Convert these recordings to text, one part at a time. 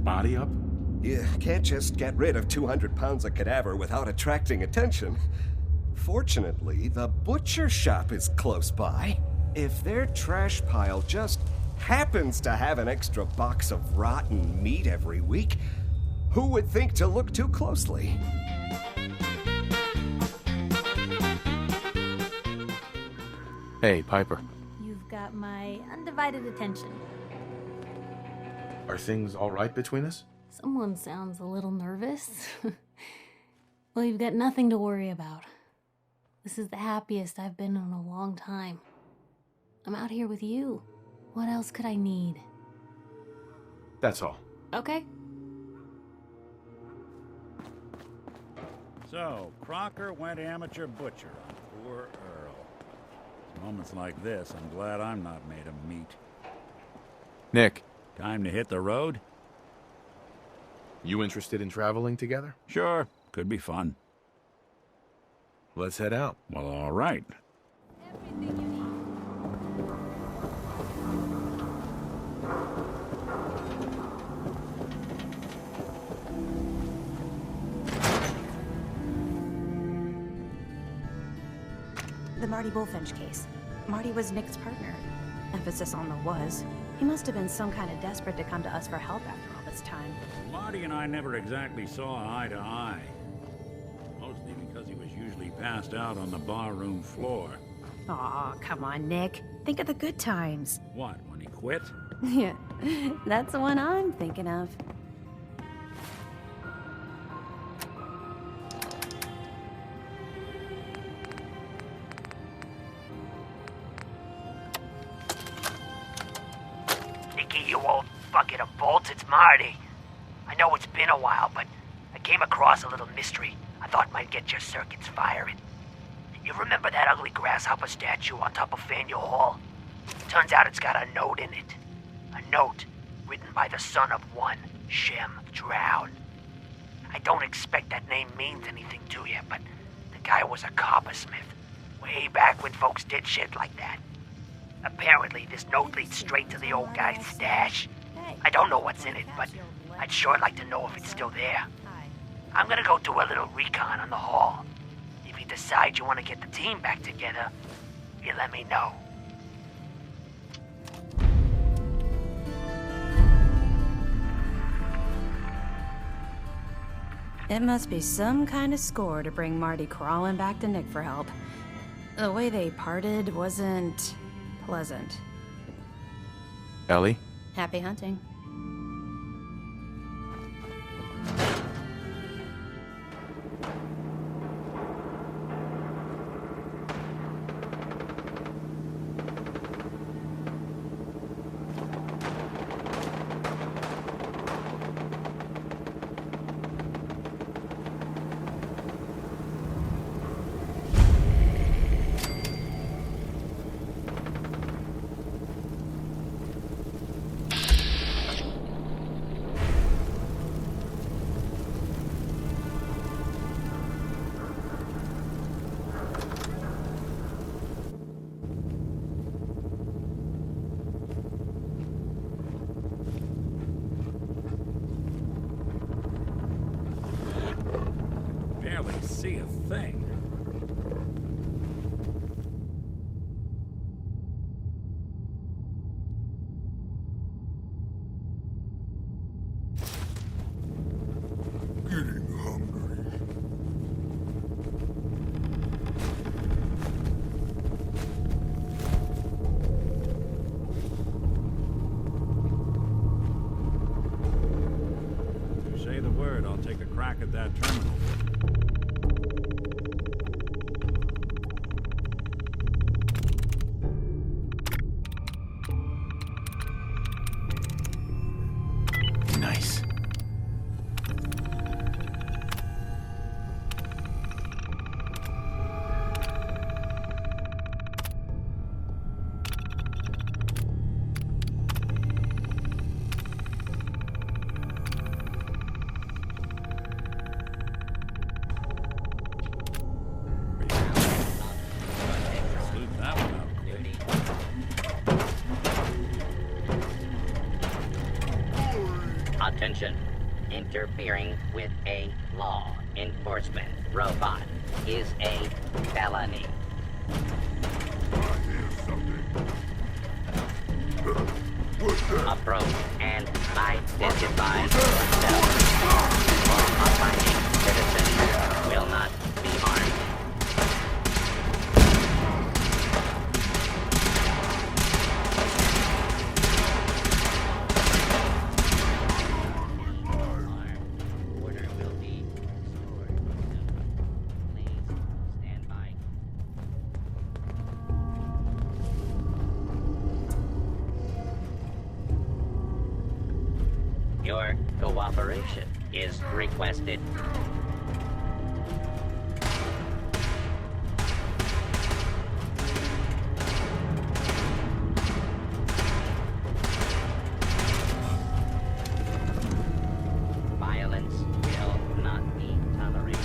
body up? You can't just get rid of 200 pounds of cadaver without attracting attention. Fortunately, the butcher shop is close by. If their trash pile just happens to have an extra box of rotten meat every week, who would think to look too closely? Hey, Piper. You've got my undivided attention. Are things all right between us? Someone sounds a little nervous. Well, you've got nothing to worry about. This is the happiest I've been in a long time. I'm out here with you. What else could I need? That's all. Okay. So, Crocker went amateur butcher on poor Earl. Moments like this, I'm glad I'm not made of meat. Nick, Time to hit the road? you interested in traveling together? Sure, could be fun. Let's head out. Well, all right. Everything you need. The Marty Bullfinch case. Marty was Nick's partner. Emphasis on the was. He must have been some kind of desperate to come to us for help after all this time. Marty and I never exactly saw eye to eye. Mostly because he was usually passed out on the barroom floor. Aw, come on, Nick. Think of the good times. What, when he quit? Yeah, that's the one I'm thinking of. Nicky, you old bucket of bolts, it's Marty. I know it's been a while, but I came across a little mystery I thought might get your circuits firing. You remember that ugly grasshopper statue on top of Faneuil Hall? Turns out it's got a note in it. A note written by the son of one Shem Drowne. I don't expect that name means anything to you, but the guy was a coppersmith, way back when folks did shit like that. Apparently, this note leads straight to the old guy's stash. I don't know what's in it, but I'd sure like to know if it's still there. I'm gonna go do a little recon on the hall. If you decide you want to get the team back together, you let me know. It must be some kind of score to bring Marty crawling back to Nick for help. The way they parted wasn't pleasant. Ellie? Happy hunting. Barely see a thing. Getting hungry. You say the word, I'll take a crack at that terminal. Nice. Attention. Interfering with a law enforcement robot is a felony. Approach and identify yourself. Law-abiding citizens will not be harmed. Order will be restored. Please stand by. Your cooperation is requested. Violence will not be tolerated.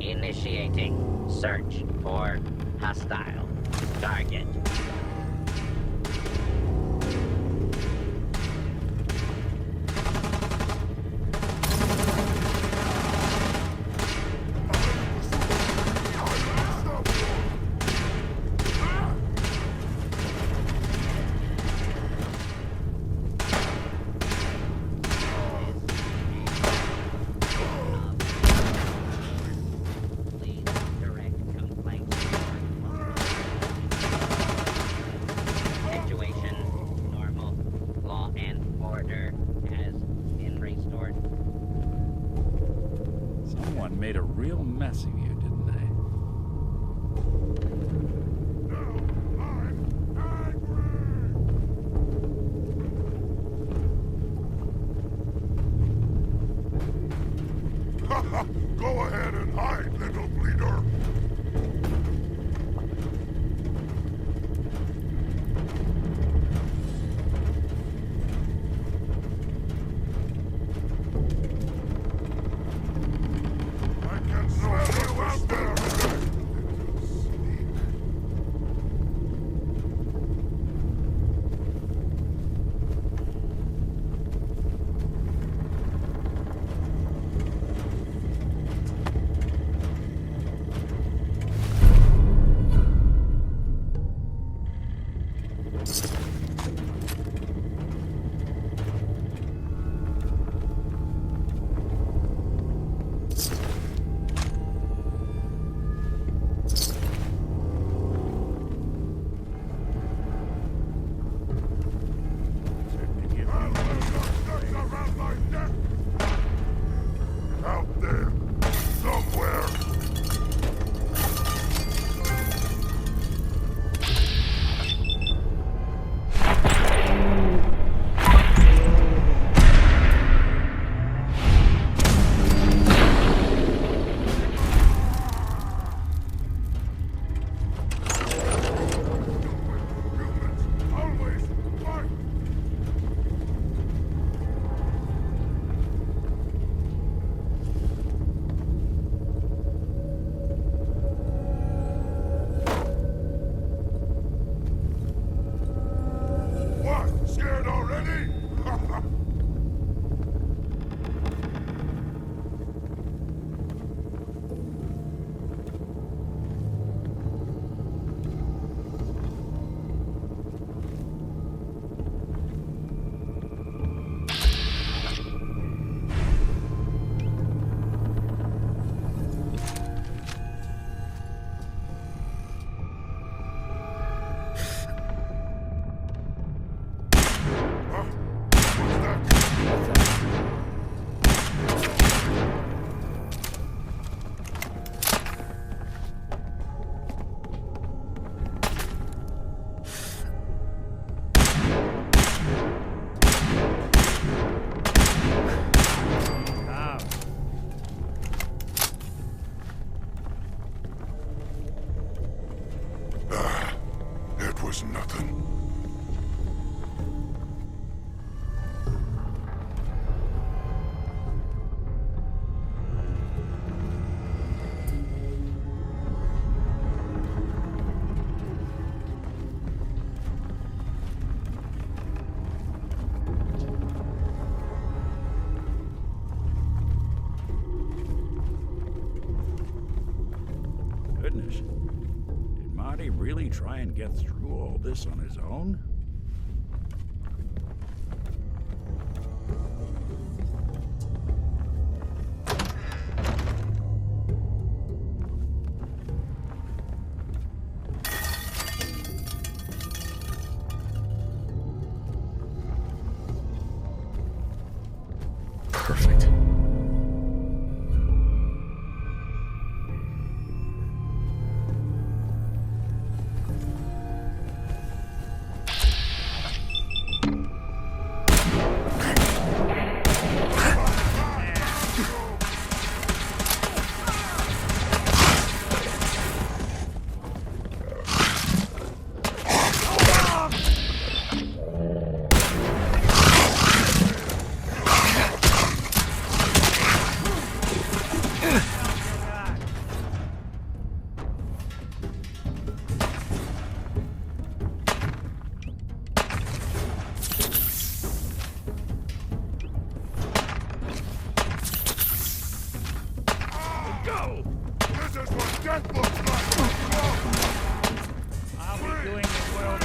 Initiating search for hostile target. Please direct complaints. Situation normal. Law and order has been restored. Someone made a real mess of you, didn't they? Go ahead and hide, little bleeder. I can smell you out there. Sneak. goodness. Did Marty really try and get through all this on his own? Perfect. This is what death looks like! I'll be doing the world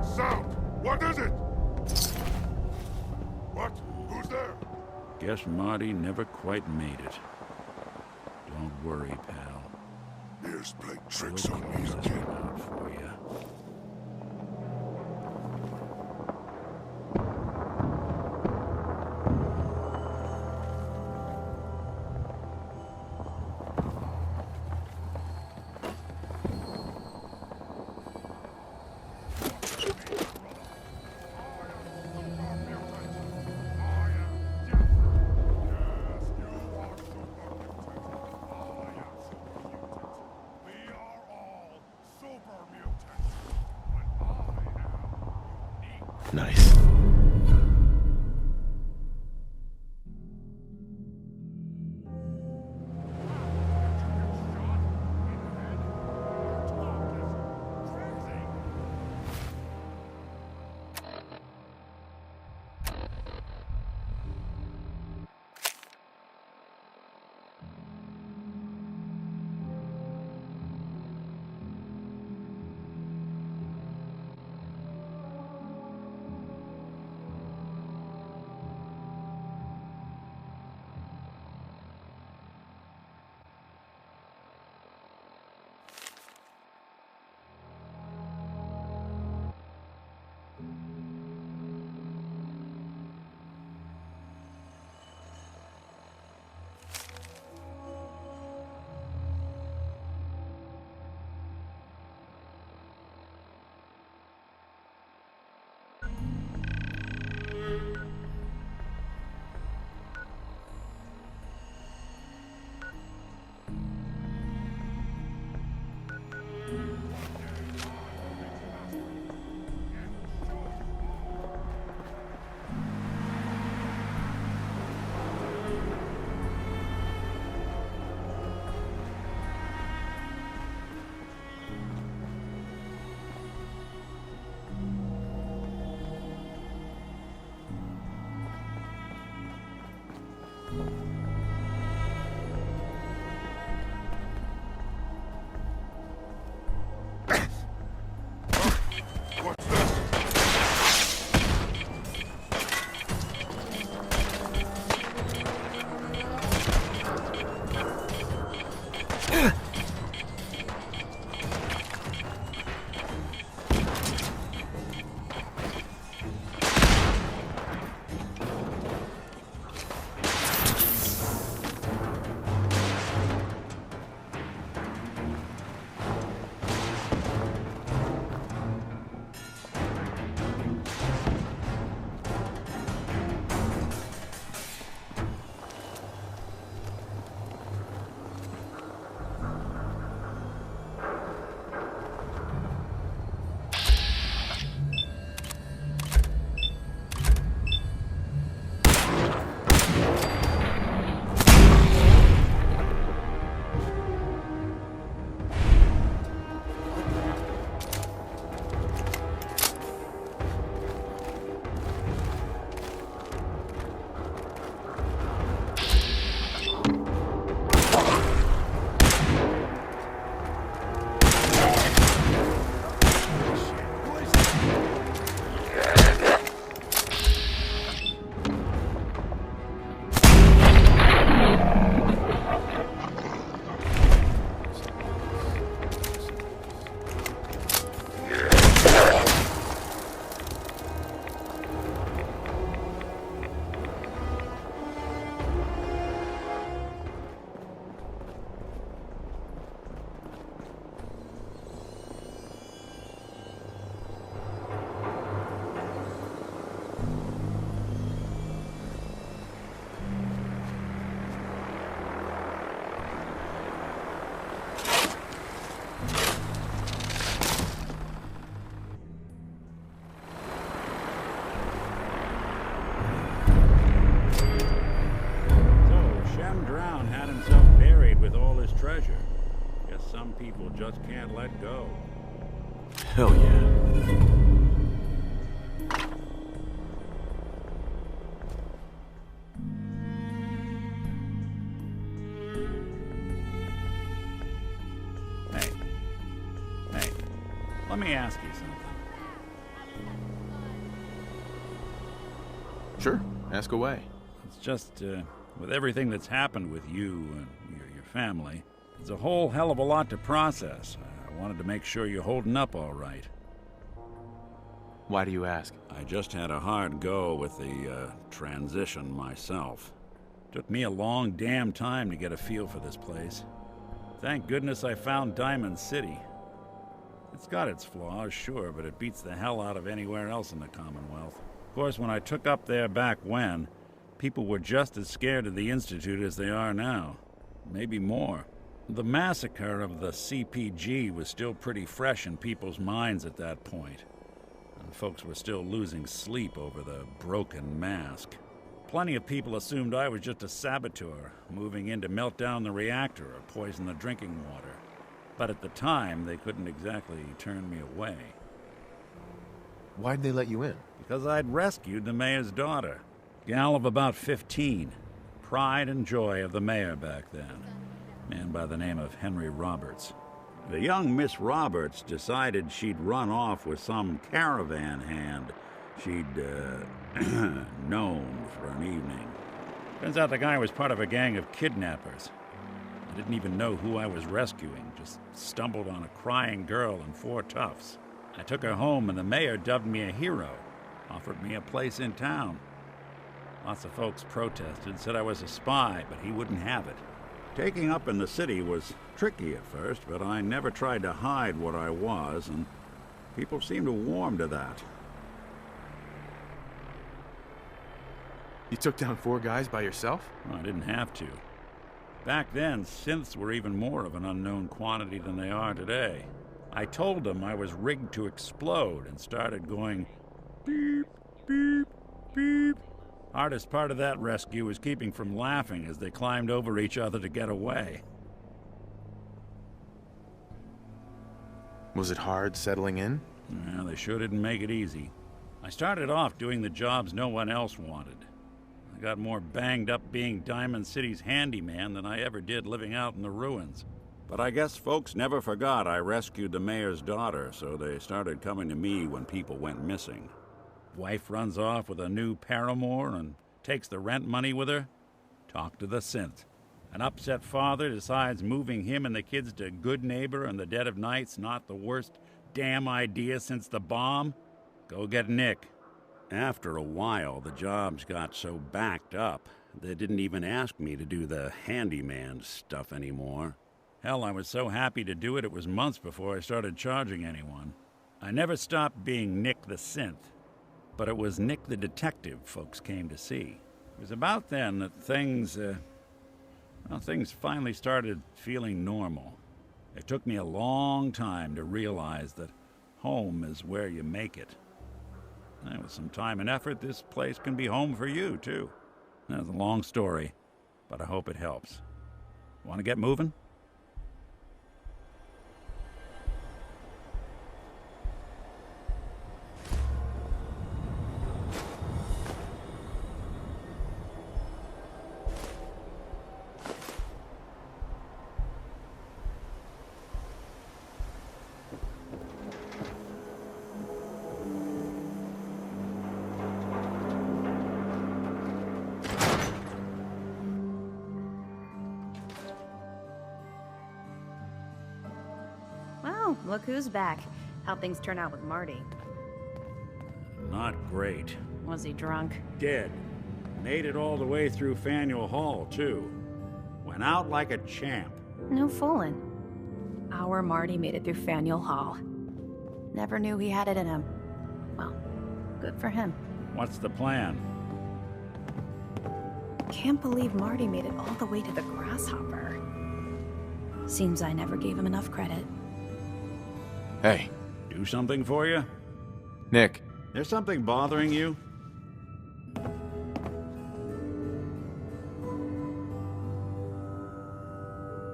That sound! What is it? What? Who's there? Guess Marty never quite made it. Don't worry, pal. Here's playing We'll tricks on me close this again. one out for you. Nice. Drowne had himself buried with all his treasure. Guess some people just can't let go. Hell yeah. Hey, let me ask you something. Sure, ask away. It's just, with everything that's happened with you and your family, it's a whole hell of a lot to process. I wanted to make sure you're holding up all right. Why do you ask? I just had a hard go with the transition myself. Took me a long damn time to get a feel for this place. Thank goodness I found Diamond City. It's got its flaws, sure, but it beats the hell out of anywhere else in the Commonwealth. Of course, when I took up there back when, people were just as scared of the Institute as they are now. Maybe more. The massacre of the CPG was still pretty fresh in people's minds at that point, and folks were still losing sleep over the broken mask. Plenty of people assumed I was just a saboteur, moving in to melt down the reactor or poison the drinking water. But at the time, they couldn't exactly turn me away. Why'd they let you in? Because I'd rescued the mayor's daughter. Gal of about 15. Pride and joy of the mayor back then. Man by the name of Henry Roberts. The young Miss Roberts decided she'd run off with some caravan hand she'd, known for an evening. Turns out the guy was part of a gang of kidnappers. I didn't even know who I was rescuing, just stumbled on a crying girl and 4 toughs. I took her home and the mayor dubbed me a hero, offered me a place in town. Lots of folks protested, said I was a spy, but he wouldn't have it. Taking up in the city was tricky at first, but I never tried to hide what I was, and people seemed to warm to that. You took down 4 guys by yourself? Well, I didn't have to. Back then, synths were even more of an unknown quantity than they are today. I told them I was rigged to explode and started going beep, beep, beep. Hardest part of that rescue was keeping from laughing as they climbed over each other to get away. Was it hard settling in? Well, they sure didn't make it easy. I started off doing the jobs no one else wanted. I got more banged up being Diamond City's handyman than I ever did living out in the ruins. But I guess folks never forgot I rescued the mayor's daughter, so they started coming to me when people went missing. Wife runs off with a new paramour and takes the rent money with her. Talk to the synth. An upset father decides moving him and the kids to Good Neighbor in the dead of night's not the worst damn idea since the bomb. Go get Nick. After a while, the jobs got so backed up, they didn't even ask me to do the handyman stuff anymore. Hell, I was so happy to do it, it was months before I started charging anyone. I never stopped being Nick the Synth, but it was Nick the Detective folks came to see. It was about then that things finally started feeling normal. It took me a long time to realize that home is where you make it. And with some time and effort, this place can be home for you, too. That's a long story, but I hope it helps. Want to get moving? Look who's back. How'd things turn out with Marty? Not great. Was he drunk? Dead. Made it all the way through Faneuil Hall, too. Went out like a champ. No fooling. Our Marty made it through Faneuil Hall. Never knew he had it in him. Well, good for him. What's the plan? Can't believe Marty made it all the way to the Grasshopper. Seems I never gave him enough credit. Hey. Do something for you? Nick. There's something bothering you?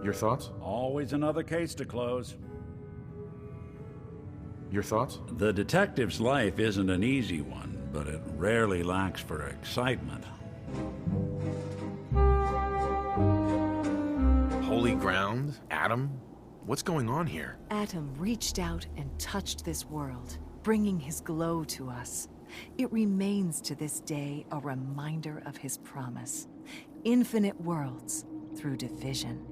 Your thoughts? Always another case to close. Your thoughts? The detective's life isn't an easy one, but it rarely lacks for excitement. Holy ground? Adam? What's going on here? Adam reached out and touched this world, bringing his glow to us. It remains to this day a reminder of his promise. Infinite worlds through division.